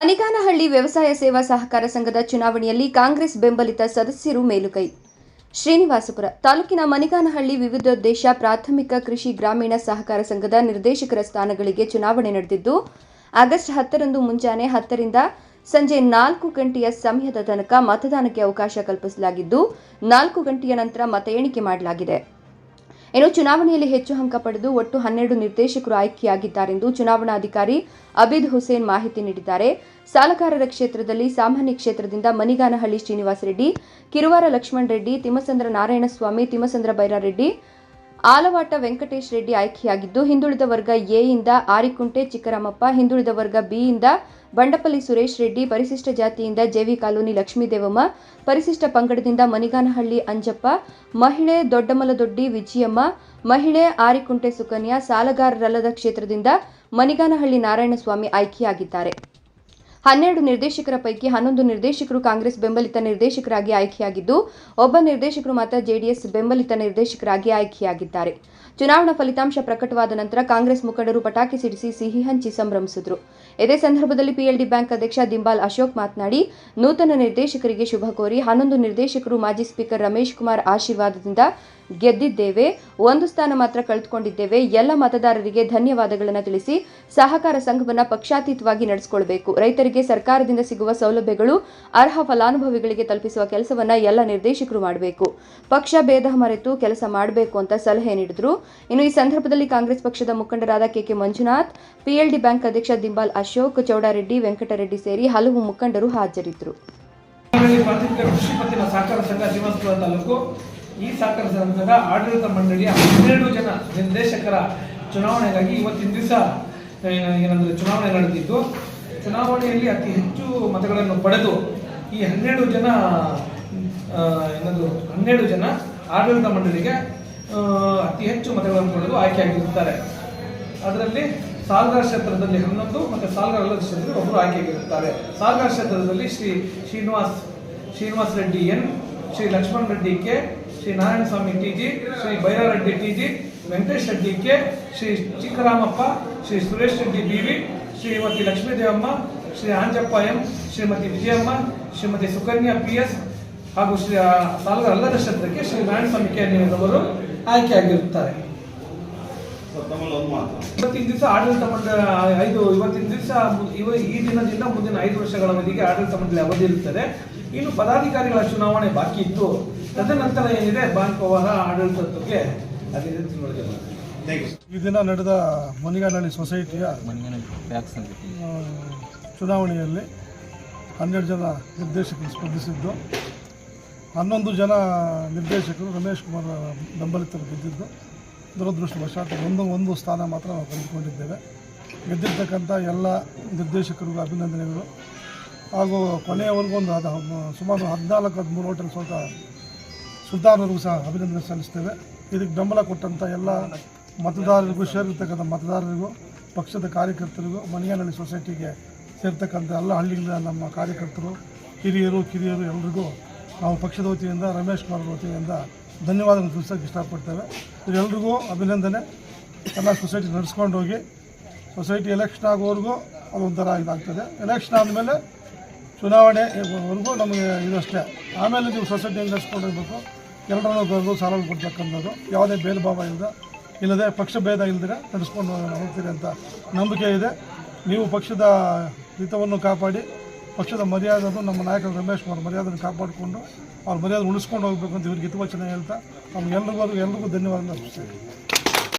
ಮನಿಗಾನಹಳ್ಳಿ ವ್ಯವಸಾಯ ಸೇವಾ ಸಹಕಾರ ಸಂಘದ ಚುನಾವಣೆಯಲ್ಲಿ ಕಾಂಗ್ರೆಸ್ ಬೆಂಬಲಿತ ಸದಸ್ಯರು ಮೇಲುಗೈ. ಶ್ರೀನಿವಾಸಪುರ ತಾಲೂಕಿನ ಮನಿಗಾನಹಳ್ಳಿ ವಿವಿಧೋದ್ದೇಶ ಪ್ರಾಥಮಿಕ ಕೃಷಿ ಗ್ರಾಮೀಣ ಸಹಕಾರ ಸಂಘದ ನಿರ್ದೇಶಕರ ಸ್ಥಾನಗಳಿಗೆ ಚುನಾವಣೆ ನಡೆದಿದ್ದು, ಆಗಸ್ಟ್ 10ರಂದು ಮುಂಜಾನೆ 10ರಿಂದ ಸಂಜೆ 4 ಗಂಟೆಯ ಸಮಯದ ತನಕ ಮತದಾನಕ್ಕೆ ಅವಕಾಶ ಕಲ್ಪಿಸಲಾಗಿದ್ದು, 4 ಗಂಟೆಯ ನಂತರ ಮತ ಎಣಿಕೆ ಮಾಡಲಾಗಿದೆ. ಇನ್ನು ಚುನಾವಣೆಯಲ್ಲಿ ಹೆಚ್ಚು ಅಂಕ ಪಡೆದು ಒಟ್ಟು 12 ನಿರ್ದೇಶಕರು ಆಯ್ಕೆಯಾಗಿದ್ದಾರೆಂದು ಚುನಾವಣಾಧಿಕಾರಿ ಅಬೀದ್ ಹುಸೇನ್ ಮಾಹಿತಿ ನೀಡಿದ್ದಾರೆ. ಸಾಲಗಾರರ ಕ್ಷೇತ್ರದಲ್ಲಿ ಸಾಮಾನ್ಯ ಕ್ಷೇತ್ರದಿಂದ ಮನಿಗಾನಹಳ್ಳಿ ಶ್ರೀನಿವಾಸ ರೆಡ್ಡಿ, ಕಿರುವಾರ ಲಕ್ಷ್ಮಣ್ ರೆಡ್ಡಿ, ತಿಮ್ಮಸಂದ್ರ ನಾರಾಯಣಸ್ವಾಮಿ, ತಿಮ್ಮಸಂದ್ರ ಬೈರಾರೆಡ್ಡಿ, ಆಲವಾಟ ವೆಂಕಟೇಶ್ ರೆಡ್ಡಿ ಆಯ್ಕೆಯಾಗಿದ್ದು, ಹಿಂದುಳಿದ ವರ್ಗ ಎ ಇಂದ ಆರಿಕುಂಟೆ ಚಿಕ್ಕರಾಮಪ್ಪ, ಹಿಂದುಳಿದ ವರ್ಗ ಬಿ ಇಂದ ಬಂಡಪಲ್ಲಿ ಸುರೇಶ್ ರೆಡ್ಡಿ, ಪರಿಶಿಷ್ಟ ಜಾತಿಯಿಂದ ಜೆವಿ ಕಾಲೋನಿ ಲಕ್ಷ್ಮೀದೇವಮ್ಮ, ಪರಿಶಿಷ್ಟ ಪಂಗಡದಿಂದ ಮನಿಗಾನಹಳ್ಳಿ ಅಂಜಪ್ಪ, ಮಹಿಳೆ ದೊಡ್ಡಮಲದೊಡ್ಡಿ ವಿಜಯಮ್ಮ, ಮಹಿಳೆ ಆರಿಕುಂಟೆ ಸುಕನ್ಯಾ, ಸಾಲಗಾರರಲ್ಲದ ಕ್ಷೇತ್ರದಿಂದ ಮನಿಗಾನಹಳ್ಳಿ ನಾರಾಯಣಸ್ವಾಮಿ ಆಯ್ಕೆಯಾಗಿದ್ದಾರೆ. 12 ನಿರ್ದೇಶಕರ ಪೈಕಿ 11 ನಿರ್ದೇಶಕರು ಕಾಂಗ್ರೆಸ್ ಬೆಂಬಲಿತ ನಿರ್ದೇಶಕರಾಗಿ ಆಯ್ಕೆಯಾಗಿದ್ದು, ಒಬ್ಬ ನಿರ್ದೇಶಕರು ಮಾತ್ರ ಜೆಡಿಎಸ್ ಬೆಂಬಲಿತ ನಿರ್ದೇಶಕರಾಗಿ ಆಯ್ಕೆಯಾಗಿದ್ದಾರೆ. ಚುನಾವಣಾ ಫಲಿತಾಂಶ ಪ್ರಕಟವಾದ ನಂತರ ಕಾಂಗ್ರೆಸ್ ಮುಖಂಡರು ಪಟಾಕಿ ಸಿಡಿಸಿ ಸಿಹಿ ಹಂಚಿ ಸಂಭ್ರಮಿಸಿದರು. ಇದೇ ಸಂದರ್ಭದಲ್ಲಿ ಪಿಎಲ್ಡಿ ಬ್ಯಾಂಕ್ ಅಧ್ಯಕ್ಷ ದಿಂಬಾಲ್ ಅಶೋಕ್ ಮಾತನಾಡಿ, ನೂತನ ನಿರ್ದೇಶಕರಿಗೆ ಶುಭ ಕೋರಿ 11 ನಿರ್ದೇಶಕರು ಮಾಜಿ ಸ್ಪೀಕರ್ ರಮೇಶ್ ಕುಮಾರ್ ಆಶೀರ್ವಾದದಿಂದ ಗೆದ್ದಿದ್ದೇವೆ. 1 ಸ್ಥಾನ ಮಾತ್ರ ಕಳೆದುಕೊಂಡಿದ್ದೇವೆ. ಎಲ್ಲ ಮತದಾರರಿಗೆ ಧನ್ಯವಾದಗಳನ್ನು ತಿಳಿಸಿ ಸಹಕಾರ ಸಂಘವನ್ನು ಪಕ್ಷಾತೀತವಾಗಿ ನಡೆಸಿಕೊಳ್ಳಬೇಕು. ರೈತರಿಗೆ ಸರ್ಕಾರದಿಂದ ಸಿಗುವ ಸೌಲಭ್ಯಗಳು ಅರ್ಹ ಫಲಾನುಭವಿಗಳಿಗೆ ತಲುಪಿಸುವ ಕೆಲಸವನ್ನ ಎಲ್ಲ ನಿರ್ದೇಶಕರು ಮಾಡಬೇಕು. ಪಕ್ಷ ಭೇದ ಮರೆತು ಕೆಲಸ ಮಾಡಬೇಕು ಅಂತ ಸಲಹೆ ನೀಡಿದರು. ಇನ್ನು ಈ ಸಂದರ್ಭದಲ್ಲಿ ಕಾಂಗ್ರೆಸ್ ಪಕ್ಷದ ಮುಖಂಡರಾದ ಕೆಕೆ ಮಂಜುನಾಥ್, ಪಿಎಲ್ಡಿ ಬ್ಯಾಂಕ್ ಅಧ್ಯಕ್ಷ ದಿಂಬಾಲ್ ಅಶೋಕ್, ಚೌಡಾರೆಡ್ಡಿ, ವೆಂಕಟರೆಡ್ಡಿ ಸೇರಿ ಹಲವು ಮುಖಂಡರು ಹಾಜರಿದ್ದರು. ಈ ಸಹಕಾರ ಸಂಘದ ಆಡಳಿತ ಮಂಡಳಿಯ 12 ಜನ ನಿರ್ದೇಶಕರ ಚುನಾವಣೆಗಾಗಿ ಇವತ್ತಿನ ದಿವಸ ಚುನಾವಣೆ ನಡೆದಿದ್ದು, ಚುನಾವಣೆಯಲ್ಲಿ ಅತಿ ಹೆಚ್ಚು ಮತಗಳನ್ನು ಪಡೆದು ಈ 12 ಜನ ಆಡಳಿತ ಮಂಡಳಿಗೆ ಅತಿ ಹೆಚ್ಚು ಮತಗಳನ್ನು ಪಡೆದು ಆಯ್ಕೆಯಾಗಿರುತ್ತಾರೆ. ಅದರಲ್ಲಿ ಸಾಲಗಾರ ಕ್ಷೇತ್ರದಲ್ಲಿ 11 ಮತ್ತು ಸಾಲಗಾರರ ಕ್ಷೇತ್ರದಲ್ಲಿ ಒಬ್ಬರು ಆಯ್ಕೆಯಾಗಿರುತ್ತಾರೆ. ಸಾಲಗಾರ ಕ್ಷೇತ್ರದಲ್ಲಿ Srinivasa Reddy N, Shri Lakshman Reddy K, Shri Narayanaswamy TG, Shri Byrareddy TG, Venkatesh Reddy K, Shri Chikkaramappa, Shri Suresh Reddy BV, Shrimati Lakshmidevamma, Shri Anjappa M, Shrimati Vijayamma, Shrimati Sukanya PS ಹಾಗೂ ಶ್ರೀ ಸಾಲಗಾರ ಅಲ್ಲದ ಕ್ಷೇತ್ರಕ್ಕೆ ಶ್ರೀ ನಾರಾಯಣಸ್ವಾಮಿ ಕೆ ಅವರು ಆಯ್ಕೆಯಾಗಿರುತ್ತಾರೆ. ಇವತ್ತಿನ ದಿವಸ ಆಡಳಿತ ಮಂಡಳಿ ಈ ದಿನದಿಂದ ಮುಂದಿನ 5 ವರ್ಷಗಳ ಅವಧಿಗೆ ಆಡಳಿತ ಮಂಡಳಿ ಅವಧಿ ಇರುತ್ತದೆ. ಇನ್ನು ಪದಾಧಿಕಾರಿಗಳ ಚುನಾವಣೆ ಬಾಕಿ ಇತ್ತು. ತದನಂತರ ಏನಿದೆ ಬ್ಯಾಂಕ್ ವ್ಯವಹಾರ ಆಡಳಿತಕ್ಕೆ ಈ ದಿನ ನಡೆದ ಮನಿಗಾನಹಳ್ಳಿ ಸೊಸೈಟಿಯ ಚುನಾವಣೆಯಲ್ಲಿ 12 ಜನ ನಿರ್ದೇಶಕರು ಸ್ಪರ್ಧಿಸಿದ್ದು, 11 ಜನ ನಿರ್ದೇಶಕರು ರಮೇಶ್ ಕುಮಾರ್ ಬೆಂಬಲಿತರು ಗೆದ್ದಿದ್ದು. ದುರದೃಷ್ಟವಶಾತ್ ಒಂದು ಸ್ಥಾನ ಮಾತ್ರ ನಾವು ಕಳೆದುಕೊಂಡಿದ್ದೇವೆ. ಗೆದ್ದಿರ್ತಕ್ಕಂಥ ಎಲ್ಲ ನಿರ್ದೇಶಕರಿಗೂ ಅಭಿನಂದನೆಗಳು. ಹಾಗೂ ಕೊನೆಯವರೆಗೂ ಸುಮಾರು 14-13 ಓಟಲ್ಲಿ ಸೋತ ಸುಲ್ತಾನರಿಗೂ ಸಹ ಅಭಿನಂದನೆ ಸಲ್ಲಿಸ್ತೇವೆ. ಇದಕ್ಕೆ ಬೆಂಬಲ ಕೊಟ್ಟಂಥ ಎಲ್ಲ ಮತದಾರರಿಗೂ, ಸೇರಿರ್ತಕ್ಕಂಥ ಮತದಾರರಿಗೂ, ಪಕ್ಷದ ಕಾರ್ಯಕರ್ತರಿಗೂ, ಮನಿಗಾನಹಳ್ಳಿ ಸೊಸೈಟಿಗೆ ಸೇರ್ತಕ್ಕಂಥ ಎಲ್ಲ ಹಳ್ಳಿಗಳ ನಮ್ಮ ಕಾರ್ಯಕರ್ತರು, ಕಿರಿಯರು ಎಲ್ಲರಿಗೂ ನಾವು ಪಕ್ಷದ ವತಿಯಿಂದ, ರಮೇಶ್ ಕುಮಾರ್ ವತಿಯಿಂದ ಧನ್ಯವಾದಗಳು ತಿಳಿಸೋಕ್ಕೆ ಇಷ್ಟಪಡ್ತೇವೆ. ಇದೆಲ್ಲರಿಗೂ ಅಭಿನಂದನೆ. ಎಲ್ಲ ಸೊಸೈಟಿ ನಡೆಸ್ಕೊಂಡು ಹೋಗಿ ಸೊಸೈಟಿ ಎಲೆಕ್ಷನ್ ಆಗೋವರೆಗೂ ಅದೊಂಥರ ಇದಾಗ್ತದೆ. ಎಲೆಕ್ಷನ್ ಆದಮೇಲೆ ಚುನಾವಣೆವರೆಗೂ ನಮಗೆ ಇದಷ್ಟೇ. ಆಮೇಲೆ ನೀವು ಸೊಸೈಟಿ ಹೆಂಗೆ ನಡೆಸ್ಕೊಂಡು ಹೋಗಬೇಕು, ಎಲ್ಲರನ್ನೂ ಸಾಲ ಕೊಡ್ತಕ್ಕಂಥದ್ದು, ಯಾವುದೇ ಭೇದ ಭಾವ ಇಲ್ಲದೆ ಪಕ್ಷ ಭೇದ ಇಲ್ಲದೆ ನಡೆಸ್ಕೊಂಡು ಹೋಗ್ತೀರಿ ಅಂತ ನಂಬಿಕೆ ಇದೆ. ನೀವು ಪಕ್ಷದ ಹಿತವನ್ನು ಕಾಪಾಡಿ, ಪಕ್ಷದ ಮರ್ಯಾದೆಯನ್ನು ನಮ್ಮ ನಾಯಕರು ರಮೇಶ್ ಕುಮಾರ್ ಮರ್ಯಾದೆಯನ್ನು ಕಾಪಾಡಿಕೊಂಡು ಅವ್ರ ಮರ್ಯಾದೆ ಉಳಿಸ್ಕೊಂಡು ಹೋಗಬೇಕು ಅಂತ ಇವ್ರಿಗೆ ಹಿತವಚನ ಹೇಳ್ತಾ ನಮಗೆಲ್ಲರಿಗೂ ಧನ್ಯವಾದ ಅರ್ಪಿಸ್ತೇವೆ.